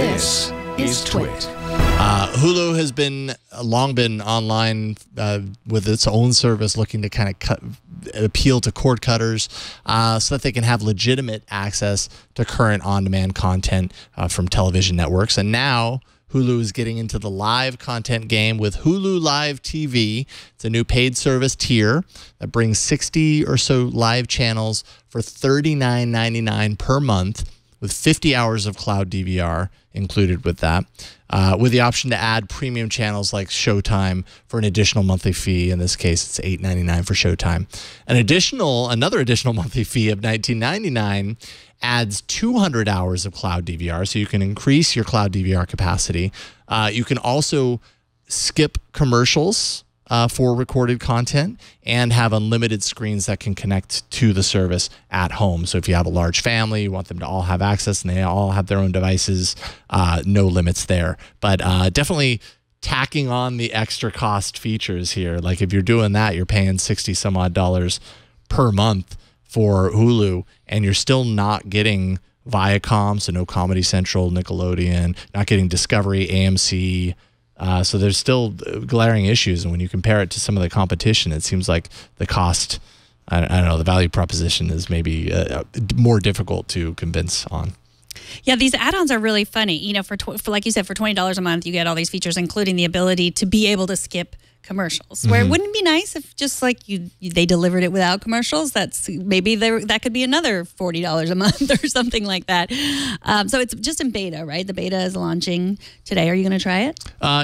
This is TWiT. Hulu has long been online with its own service, looking to kind of appeal to cord cutters so that they can have legitimate access to current on-demand content from television networks. And now Hulu is getting into the live content game with Hulu Live TV. It's a new paid service tier that brings 60 or so live channels for $39.99 per month, with 50 hours of cloud DVR included with that, with the option to add premium channels like Showtime for an additional monthly fee. In this case, it's $8.99 for Showtime. Another additional monthly fee of $19.99 adds 200 hours of cloud DVR, so you can increase your cloud DVR capacity. You can also skip commercials for recorded content and have unlimited screens that can connect to the service at home. So if you have a large family, you want them to all have access and they all have their own devices, no limits there. But definitely tacking on the extra cost features here. Like if you're doing that, you're paying $60 some odd per month for Hulu, and you're still not getting Viacom, so no Comedy Central, Nickelodeon, not getting Discovery, AMC. So there's still glaring issues, and when you compare it to some of the competition, it seems like the cost, I don't know, the value proposition is maybe more difficult to convince on. Yeah, these add-ons are really funny. You know, for like you said, for $20 a month, you get all these features, including the ability to be able to skip commercials. Where it wouldn't be nice if just like they delivered it without commercials. That's maybe that could be another $40 a month or something like that. So it's just in beta, right? The beta is launching today. Are you going to try it?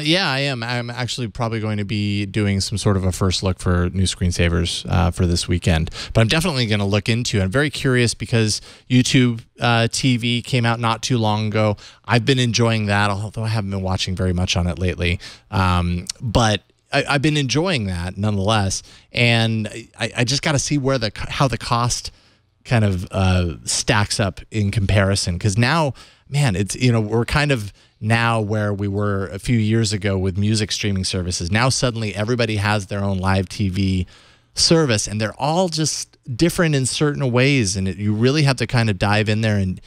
Yeah, I am. I'm actually probably going to be doing some sort of a first look for new screensavers for this weekend. But I'm definitely going to look into it. I'm very curious because YouTube TV came out not too long ago. I've been enjoying that, although I haven't been watching very much on it lately. But I've been enjoying that nonetheless, and I just got to see where how the cost kind of stacks up in comparison. Because now, man, it's, you know, we're kind of now where we were a few years ago with music streaming services. Now suddenly everybody has their own live TV service, and they're all just different in certain ways, and you really have to kind of dive in there and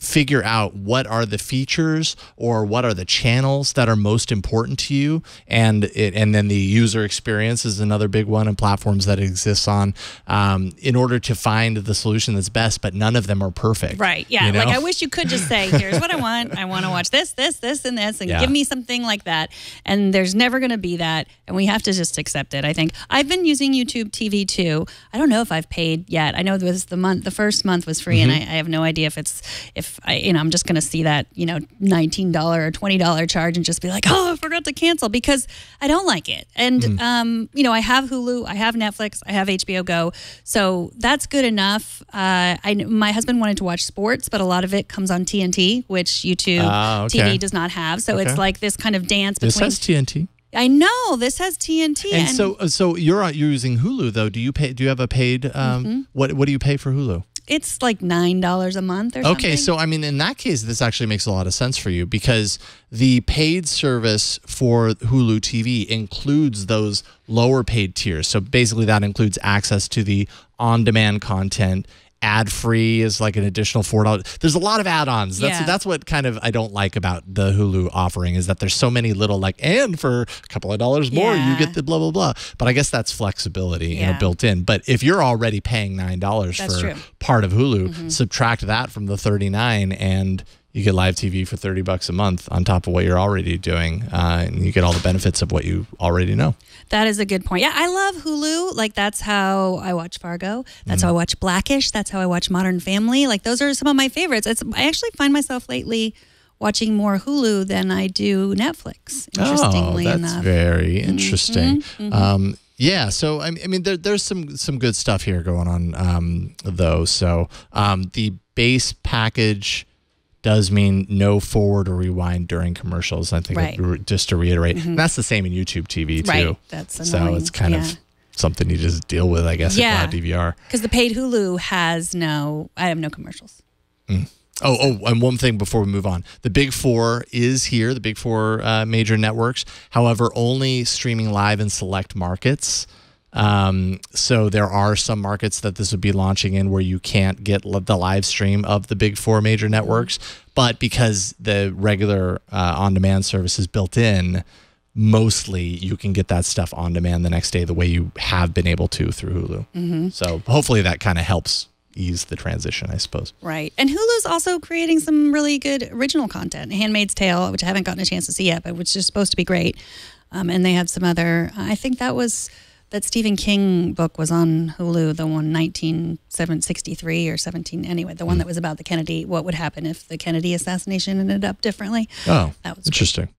figure out what are the features or what are the channels that are most important to you, and then the user experience is another big one, and platforms that it exists on, in order to find the solution that's best. But none of them are perfect. Right? Yeah. You know? Like I wish you could just say, "Here's what I want. I want to watch this, this, this, and this, and give me something like that." And there's never going to be that, and we have to just accept it. I think I've been using YouTube TV too. I don't know if I've paid yet. I know it was the first month was free, and I have no idea if I'm just going to see that, you know, $19 or $20 charge and just be like, oh, I forgot to cancel, because I don't like it. And, you know, I have Hulu, I have Netflix, I have HBO Go. So that's good enough. My husband wanted to watch sports, but a lot of it comes on TNT, which YouTube TV does not have. So it's like this kind of dance between. This has TNT. I know this has TNT. And so you're using Hulu though. Do you have a paid? What do you pay for Hulu? It's like $9 a month or something. Okay, so I mean, in that case, this actually makes a lot of sense for you, because the paid service for Hulu TV includes those lower paid tiers. So basically that includes access to the on-demand content. Ad-free is like an additional $4. There's a lot of add-ons. That's what kind of I don't like about the Hulu offering, is that there's so many little like, and for a couple of dollars more you get the blah blah blah. But I guess that's flexibility, you know, built in. But if you're already paying $9 for part of Hulu, subtract that from the $39 and you get live TV for $30 a month on top of what you're already doing, and you get all the benefits of what you already know. That is a good point. Yeah, I love Hulu. Like, that's how I watch Fargo. That's how I watch Blackish. That's how I watch Modern Family. Like, those are some of my favorites. I actually find myself lately watching more Hulu than I do Netflix, interestingly enough. That's very interesting. Yeah, so I mean, there's some good stuff here going on, though. So the base package does mean no forward or rewind during commercials. I think just to reiterate, and that's the same in YouTube TV too. Right, that's annoying. So it's kind of something you just deal with, I guess, with DVR. Because the paid Hulu has I have no commercials. Oh, and one thing before we move on. The Big Four is here, the Big Four major networks. However, only streaming live in select markets. So there are some markets that this would be launching in where you can't get the live stream of the big 4 major networks, but because the regular on-demand service is built in, mostly you can get that stuff on demand the next day the way you have been able to through Hulu. So hopefully that kind of helps ease the transition, I suppose. Right. And Hulu's also creating some really good original content. Handmaid's Tale, which I haven't gotten a chance to see yet, but which is supposed to be great. And they have some other, I think that Stephen King book was on Hulu, the one 1963 or 17, anyway, the one that was about the Kennedy, what would happen if the Kennedy assassination ended up differently. Oh, that was interesting. Great.